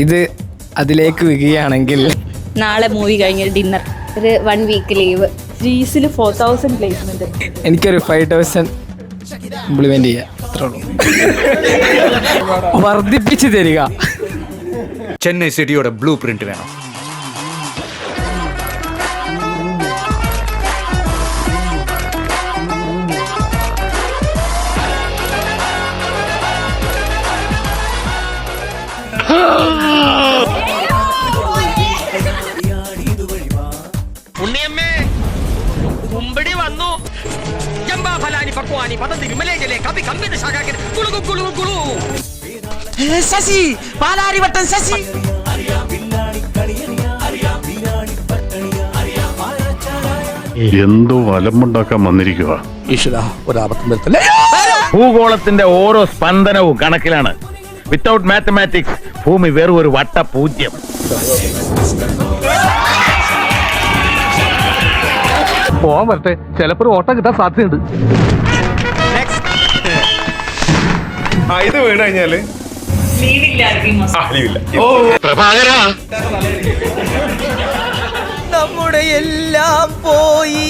ഇത് അതിലേക്ക് വരികയാണെങ്കിൽ നാളെ മൂവി കഴിഞ്ഞ ഡിന്നർ, ഒരു 1 വീക്ക് ലീവ്, ജീസിൽ 4000 പ്ലേസ്മെന്റ്, എനിക്കൊരു 5000 ഇംപ്ലിമെന്റ് ചെയ്യാം, അത്രേ ഉള്ളൂ. വർദ്ധിപ്പിച്ച് തരിക. ചെന്നൈ സിറ്റിയുടെ ബ്ലൂ പ്രിന്റ് വേണം. ഉണ്ണിയമ്മേ കുമ്പടി വന്നു. ശശി പാലാരിവട്ടം ശശി. എന്തോ അലമ്പുണ്ടാക്കാൻ വന്നിരിക്കുക. ഭൂഗോളത്തിന്റെ ഓരോ സ്പന്ദനവും കണക്കിലാണ്. വിത്തൗട്ട് മാത്തമാറ്റിക്സ് ഭൂമി വെറും ഒരു വട്ട പൂജ്യം. പോവാൻ വരട്ടെ, ചിലപ്പോ ഓട്ടം കിട്ടാൻ സാധ്യതയുണ്ട്. ഇത് വീട് കഴിഞ്ഞാല് നമ്മുടെ എല്ലാം പോയി.